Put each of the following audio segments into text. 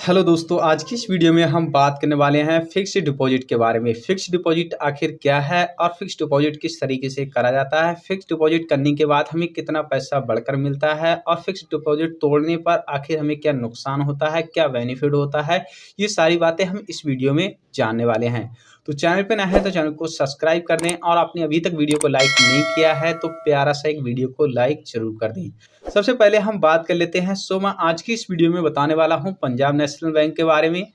Hello दोस्तों, आज की इस वीडियो में हम बात करने वाले हैं फिक्स्ड डिपॉजिट के बारे में। फिक्स्ड डिपॉजिट आखिर क्या है और फिक्स्ड डिपॉजिट किस तरीके से करा जाता है, फिक्स्ड डिपॉजिट करने के बाद हमें कितना पैसा बढ़कर मिलता है और फिक्स्ड डिपॉजिट तोड़ने पर आखिर हमें क्या नुकसान होता है, क्या बेनिफिट होता है, ये सारी बातें हम इस वीडियो में जानने वाले हैं। तो चैनल पे नया है तो चैनल को सब्सक्राइब कर दें और आपने अभी तक वीडियो को लाइक नहीं किया है तो प्यारा सा एक वीडियो को लाइक जरूर कर दें। सबसे पहले हम बात कर लेते हैं। मैं आज की इस वीडियो में बताने वाला हूं पंजाब नेशनल बैंक के बारे में।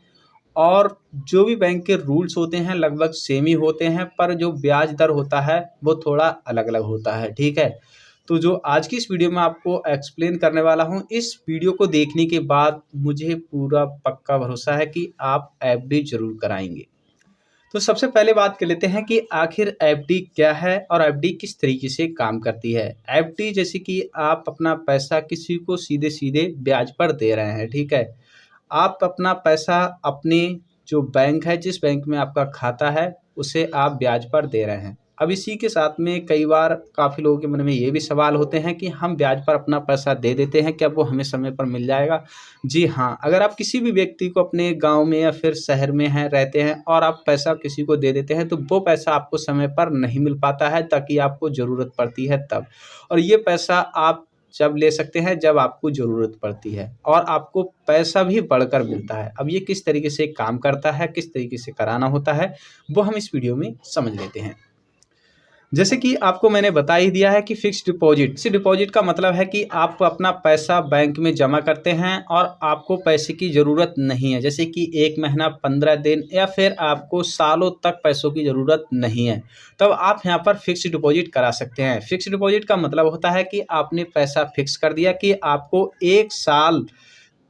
और जो भी बैंक के रूल्स होते हैं लगभग सेम ही होते हैं, पर जो ब्याज दर होता है वो थोड़ा अलग अलग होता है। ठीक है, तो जो आज की इस वीडियो में आपको एक्सप्लेन करने वाला हूं, इस वीडियो को देखने के बाद मुझे पूरा पक्का भरोसा है कि आप एफडी जरूर कराएंगे। तो सबसे पहले बात कर लेते हैं कि आखिर एफडी क्या है और एफडी किस तरीके से काम करती है। एफडी जैसे कि आप अपना पैसा किसी को सीधे सीधे ब्याज पर दे रहे हैं। ठीक है, आप अपना पैसा अपने जो बैंक है, जिस बैंक में आपका खाता है, उसे आप ब्याज पर दे रहे हैं। अब इसी के साथ में कई बार काफ़ी लोगों के मन में ये भी सवाल होते हैं कि हम ब्याज पर अपना पैसा दे देते हैं, क्या वो हमें समय पर मिल जाएगा? जी हाँ, अगर आप किसी भी व्यक्ति को अपने गांव में या फिर शहर में हैं रहते हैं और आप पैसा किसी को दे देते हैं तो वो पैसा आपको समय पर नहीं मिल पाता है, ताकि आपको ज़रूरत पड़ती है तब। और ये पैसा आप जब ले सकते हैं जब आपको ज़रूरत पड़ती है और आपको पैसा भी बढ़कर मिलता है। अब ये किस तरीके से काम करता है, किस तरीके से कराना होता है, वो हम इस वीडियो में समझ लेते हैं। जैसे कि आपको मैंने बता ही दिया है कि फिक्स्ड डिपॉजिट का मतलब है कि आप अपना पैसा बैंक में जमा करते हैं और आपको पैसे की ज़रूरत नहीं है। जैसे कि 1 महीना, 15 दिन या फिर आपको सालों तक पैसों की ज़रूरत नहीं है, तब आप यहाँ पर फिक्स्ड डिपॉजिट करा सकते हैं। फिक्स्ड डिपॉजिट का मतलब होता है कि आपने पैसा फिक्स कर दिया कि आपको 1 साल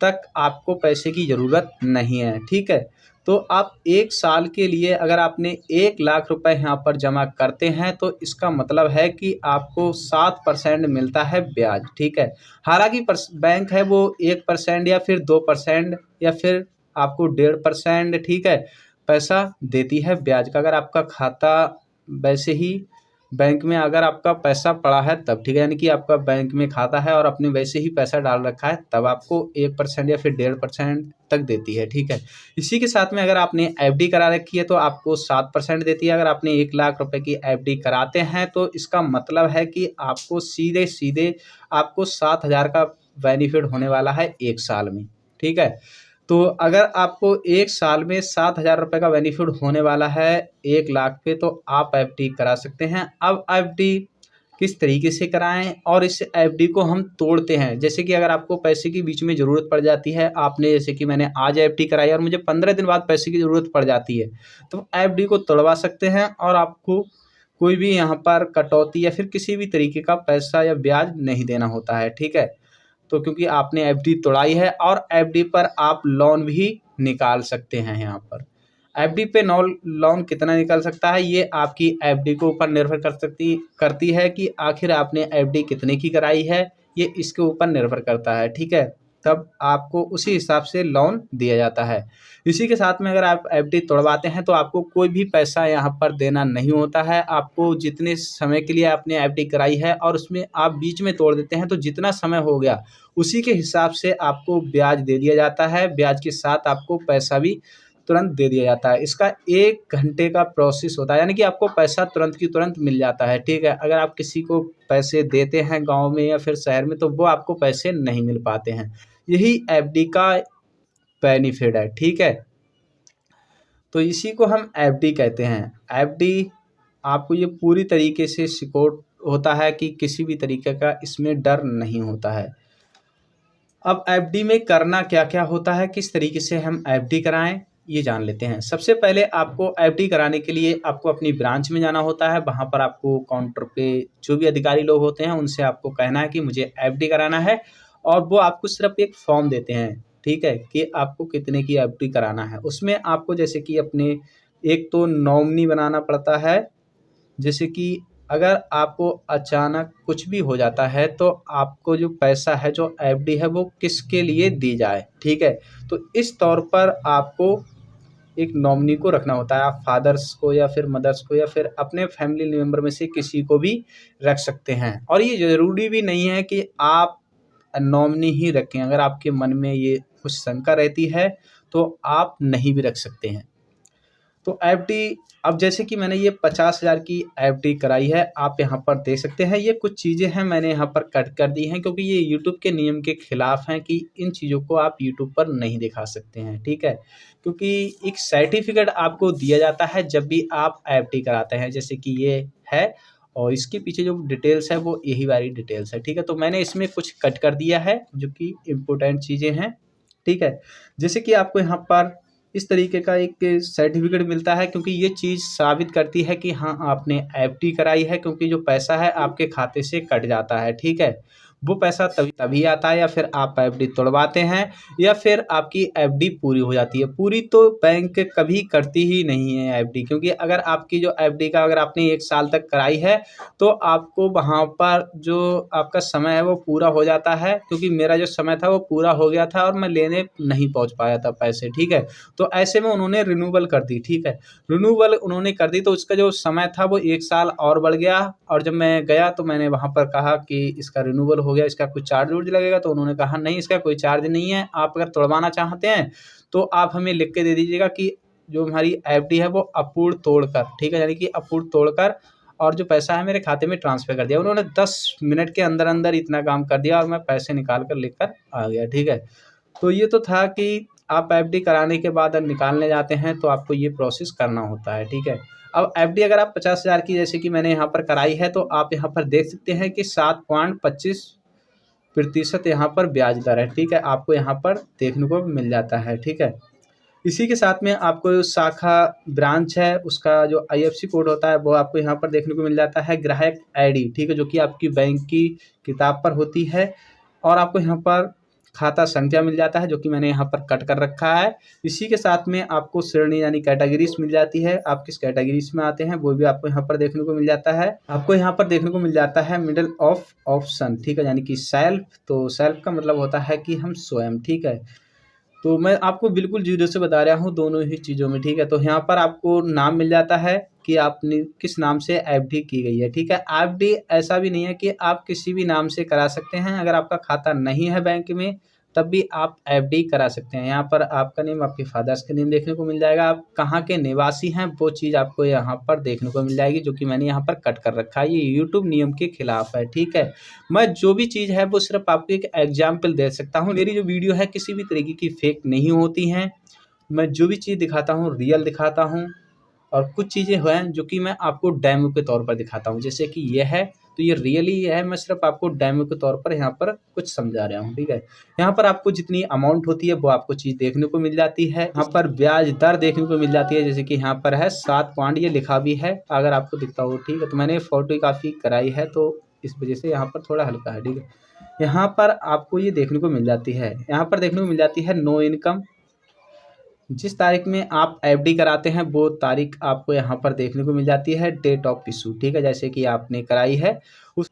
तक आपको पैसे की ज़रूरत नहीं है। ठीक है, तो आप 1 साल के लिए अगर आपने 1,00,000 रुपए यहाँ पर जमा करते हैं तो इसका मतलब है कि आपको 7% मिलता है ब्याज। ठीक है, हालांकि बैंक है वो 1% या फिर 2% या फिर आपको 1.5%, ठीक है, पैसा देती है ब्याज का। अगर आपका खाता वैसे ही बैंक में अगर आपका पैसा पड़ा है तब, ठीक है, यानी कि आपका बैंक में खाता है और आपने वैसे ही पैसा डाल रखा है तब आपको 1% या फिर 1.5% तक देती है। ठीक है, इसी के साथ में अगर आपने एफडी करा रखी है तो आपको 7% देती है। अगर आपने 1,00,000 रुपए की एफडी कराते हैं तो इसका मतलब है कि आपको सीधे सीधे आपको 7,000 का बेनिफिट होने वाला है 1 साल में। ठीक है, तो अगर आपको 1 साल में 7,000 रुपये का बेनिफिट होने वाला है 1,00,000 पे, तो आप एफडी करा सकते हैं। अब एफडी किस तरीके से कराएं और इस एफडी को हम तोड़ते हैं। जैसे कि अगर आपको पैसे की बीच में ज़रूरत पड़ जाती है, आपने जैसे कि मैंने आज एफडी कराई और मुझे 15 दिन बाद पैसे की ज़रूरत पड़ जाती है, तो एफडी को तोड़वा सकते हैं और आपको कोई भी यहाँ पर कटौती या फिर किसी भी तरीके का पैसा या ब्याज नहीं देना होता है। ठीक है, तो क्योंकि आपने एफडी तोड़ाई है और एफडी पर आप लोन भी निकाल सकते हैं। यहाँ पर एफडी पे लोन कितना निकल सकता है, ये आपकी एफडी के ऊपर निर्भर करती है कि आखिर आपने एफडी कितने की कराई है, ये इसके ऊपर निर्भर करता है। ठीक है, तब आपको उसी हिसाब से लोन दिया जाता है। इसी के साथ में अगर आप एफडी तोड़वाते हैं तो आपको कोई भी पैसा यहाँ पर देना नहीं होता है। आपको जितने समय के लिए आपने एफडी कराई है और उसमें आप बीच में तोड़ देते हैं तो जितना समय हो गया उसी के हिसाब से आपको ब्याज दे दिया जाता है। ब्याज के साथ आपको पैसा भी तुरंत दे दिया जाता है। इसका 1 घंटे का प्रोसेस होता है, यानी कि आपको पैसा तुरंत की तुरंत मिल जाता है। ठीक है, अगर आप किसी को पैसे देते हैं गांव में या फिर शहर में तो वो आपको पैसे नहीं मिल पाते हैं। यही एफडी का बेनिफिट है। ठीक है, तो इसी को हम एफडी कहते हैं। एफडी आपको ये पूरी तरीके से सिक्योर होता है कि किसी भी तरीके का इसमें डर नहीं होता है। अब एफडी में करना क्या क्या होता है, किस तरीके से हम एफडी कराएं, ये जान लेते हैं। सबसे पहले आपको एफडी कराने के लिए आपको अपनी ब्रांच में जाना होता है। वहाँ पर आपको काउंटर पे जो भी अधिकारी लोग होते हैं उनसे आपको कहना है कि मुझे एफडी कराना है और वो आपको सिर्फ एक फॉर्म देते हैं। ठीक है, कि आपको कितने की एफडी कराना है। उसमें आपको जैसे कि अपने एक तो नॉमिनी बनाना पड़ता है। जैसे कि अगर आपको अचानक कुछ भी हो जाता है तो आपको जो पैसा है, जो एफडी है, वो किसके लिए दी जाए। ठीक है, तो इस तौर पर आपको एक नॉमिनी को रखना होता है। आप फादर्स को या फिर मदर्स को या फिर अपने फैमिली मेम्बर में से किसी को भी रख सकते हैं। और ये ज़रूरी भी नहीं है कि आप नॉमिनी ही रखें। अगर आपके मन में ये कुछ शंका रहती है तो आप नहीं भी रख सकते हैं। तो एफडी, अब जैसे कि मैंने ये 50,000 की एफडी कराई है, आप यहाँ पर देख सकते हैं। ये कुछ चीज़ें हैं मैंने यहाँ पर कट कर दी हैं, क्योंकि ये यूट्यूब के नियम के खिलाफ हैं कि इन चीज़ों को आप यूट्यूब पर नहीं दिखा सकते हैं, ठीक है। क्योंकि एक सर्टिफिकेट आपको दिया जाता है जब भी आप एफडी कराते हैं, जैसे कि ये है, और इसके पीछे जो डिटेल्स है वो यही वाली डिटेल्स है, ठीक है। तो मैंने इसमें कुछ कट कर दिया है जो कि इम्पोर्टेंट चीज़ें हैं, ठीक है। जैसे कि आपको यहाँ पर इस तरीके का एक सर्टिफिकेट मिलता है, क्योंकि ये चीज़ साबित करती है कि हाँ, आपने एफडी कराई है, क्योंकि जो पैसा है आपके खाते से कट जाता है, ठीक है। वो पैसा तभी आता है, या फिर आप एफडी तोड़वाते हैं, या फिर आपकी एफडी पूरी हो जाती है। पूरी तो बैंक कभी करती ही नहीं है एफडी, क्योंकि अगर आपकी जो एफडी का अगर आपने 1 साल तक कराई है तो आपको वहाँ पर जो आपका समय है वो पूरा हो जाता है, क्योंकि मेरा जो समय था वो पूरा हो गया था और मैं लेने नहीं पहुँच पाया था पैसे, ठीक है। तो ऐसे में उन्होंने रिन्यूअल कर दी, ठीक है। रिन्यूअल उन्होंने कर दी तो उसका जो समय था वो 1 साल और बढ़ गया, और जब मैं गया तो मैंने वहाँ पर कहा कि इसका रिन्यूअल हो गया, इसका कुछ चार्ज वुर्ज लगेगा? तो उन्होंने कहा नहीं, इसका कोई चार्ज नहीं है, आप अगर तुड़वाना चाहते हैं तो आप हमें लिख के दे दीजिएगा कि जो हमारी एफडी है वो अपूर्ण तोड़कर, ठीक है, यानी कि अपूर्ण तोड़कर, और जो पैसा है मेरे खाते में ट्रांसफ़र कर दिया। उन्होंने 10 मिनट के अंदर इतना काम कर दिया और मैं पैसे निकाल कर लेकर आ गया, ठीक है। तो ये तो था कि आप एफडी कराने के बाद निकालने जाते हैं तो आपको ये प्रोसेस करना होता है, ठीक है। अब एफडी अगर आप 50,000 की जैसे कि मैंने यहाँ पर कराई है, तो आप यहाँ पर देख सकते हैं कि 7.25% यहाँ पर ब्याज दर है, ठीक है। आपको यहाँ पर देखने को मिल जाता है, ठीक है। इसी के साथ में आपको शाखा ब्रांच है, उसका जो आईएफएससी कोड होता है वो आपको यहाँ पर देखने को मिल जाता है, ग्राहक आईडी, ठीक है, जो कि आपकी बैंक की किताब पर होती है। और आपको यहाँ पर खाता संख्या मिल जाता है, जो कि मैंने यहाँ पर कट कर रखा है। इसी के साथ में आपको श्रेणी यानी कैटेगरीज मिल जाती है, आप किस कैटेगरीज में आते हैं वो भी आपको यहाँ पर देखने को मिल जाता है। आपको यहाँ पर देखने को मिल जाता है मिडल ऑफ ऑप्शन, ठीक है, यानी कि सेल्फ। तो सेल्फ का मतलब होता है कि हम स्वयं, ठीक है। तो मैं आपको बिल्कुल जीरो से बता रहा हूँ दोनों ही चीज़ों में, ठीक है। तो यहाँ पर आपको नाम मिल जाता है कि आपने किस नाम से एफडी की गई है, ठीक है। एफडी ऐसा भी नहीं है कि आप किसी भी नाम से करा सकते हैं, अगर आपका खाता नहीं है बैंक में तब भी आप एफडी करा सकते हैं। यहाँ पर आपका नेम, आपके फादर्स का नेम देखने को मिल जाएगा, आप कहाँ के निवासी हैं वो चीज़ आपको यहाँ पर देखने को मिल जाएगी, जो कि मैंने यहाँ पर कट कर रखा है। ये यूट्यूब नियम के खिलाफ है, ठीक है। मैं जो भी चीज़ है वो सिर्फ आपको एक एग्जाम्पल दे सकता हूँ। मेरी जो वीडियो है किसी भी तरीके की फेक नहीं होती हैं, मैं जो भी चीज़ दिखाता हूँ रियल दिखाता हूँ, और कुछ चीज़ें हैं जो कि मैं आपको डेमो के तौर पर दिखाता हूँ। जैसे कि ये है तो ये रियली है, मैं सिर्फ आपको डेमो के तौर पर यहाँ पर कुछ समझा रहा हूँ, ठीक है। यहाँ पर आपको जितनी अमाउंट होती है वो आपको चीज़ देखने को मिल जाती है। यहाँ पर ब्याज दर देखने को मिल जाती है, जैसे कि यहाँ पर है 7 पॉइंट, ये लिखा भी है, अगर आपको दिखता हो, ठीक है। तो मैंने फोटो काफ़ी कराई है तो इस वजह से यहाँ पर थोड़ा हल्का है, ठीक है। यहाँ पर आपको ये देखने को मिल जाती है, यहाँ पर देखने को मिल जाती है नो इनकम। जिस तारीख में आप एफडी कराते हैं वो तारीख आपको यहाँ पर देखने को मिल जाती है, डेट ऑफ इशू, ठीक है, जैसे कि आपने कराई है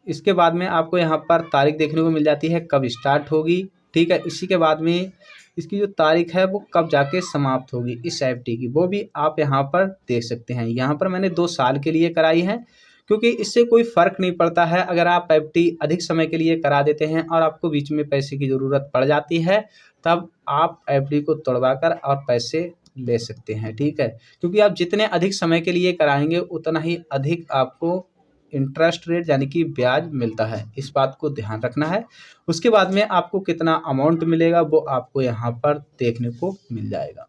इसके बाद में आपको यहाँ पर तारीख देखने को मिल जाती है कब स्टार्ट होगी, ठीक है। इसी के बाद में इसकी जो तारीख है वो कब जाके समाप्त होगी इस एफडी की, वो भी आप यहाँ पर देख सकते हैं। यहाँ पर मैंने 2 साल के लिए कराई है, क्योंकि इससे कोई फ़र्क नहीं पड़ता है। अगर आप एफडी अधिक समय के लिए करा देते हैं और आपको बीच में पैसे की ज़रूरत पड़ जाती है, तब आप एफडी को तोड़वाकर और पैसे ले सकते हैं, ठीक है। क्योंकि आप जितने अधिक समय के लिए कराएंगे उतना ही अधिक आपको इंटरेस्ट रेट यानी कि ब्याज मिलता है, इस बात को ध्यान रखना है। उसके बाद में आपको कितना अमाउंट मिलेगा वो आपको यहाँ पर देखने को मिल जाएगा।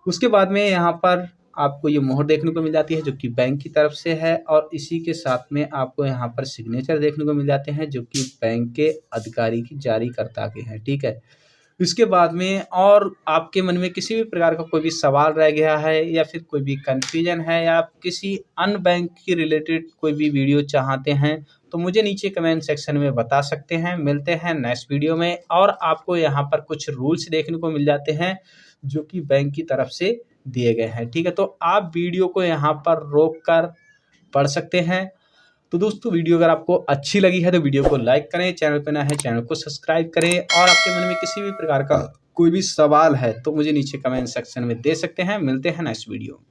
उसके बाद में यहाँ पर आपको ये मोहर देखने को मिल जाती है जो कि बैंक की तरफ से है, और इसी के साथ में आपको यहाँ पर सिग्नेचर देखने को मिल जाते हैं जो कि बैंक के अधिकारी की जारीकर्ता के हैं, ठीक है। इसके बाद में और आपके मन में किसी भी प्रकार का कोई भी सवाल रह गया है, या फिर कोई भी कन्फ्यूजन है, या आप किसी अन्य बैंक के रिलेटेड कोई भी वीडियो चाहते हैं, तो मुझे नीचे कमेंट सेक्शन में बता सकते हैं। मिलते हैं नेक्स्ट वीडियो में, और आपको यहाँ पर कुछ रूल्स देखने को मिल जाते हैं जो कि बैंक की तरफ से दिए गए हैं, ठीक है। तो आप वीडियो को यहाँ पर रोक कर पढ़ सकते हैं। तो दोस्तों वीडियो अगर आपको अच्छी लगी है तो वीडियो को लाइक करें, चैनल पर नया है चैनल को सब्सक्राइब करें, और आपके मन में किसी भी प्रकार का कोई भी सवाल है तो मुझे नीचे कमेंट सेक्शन में दे सकते हैं। मिलते हैं नेक्स्ट वीडियो।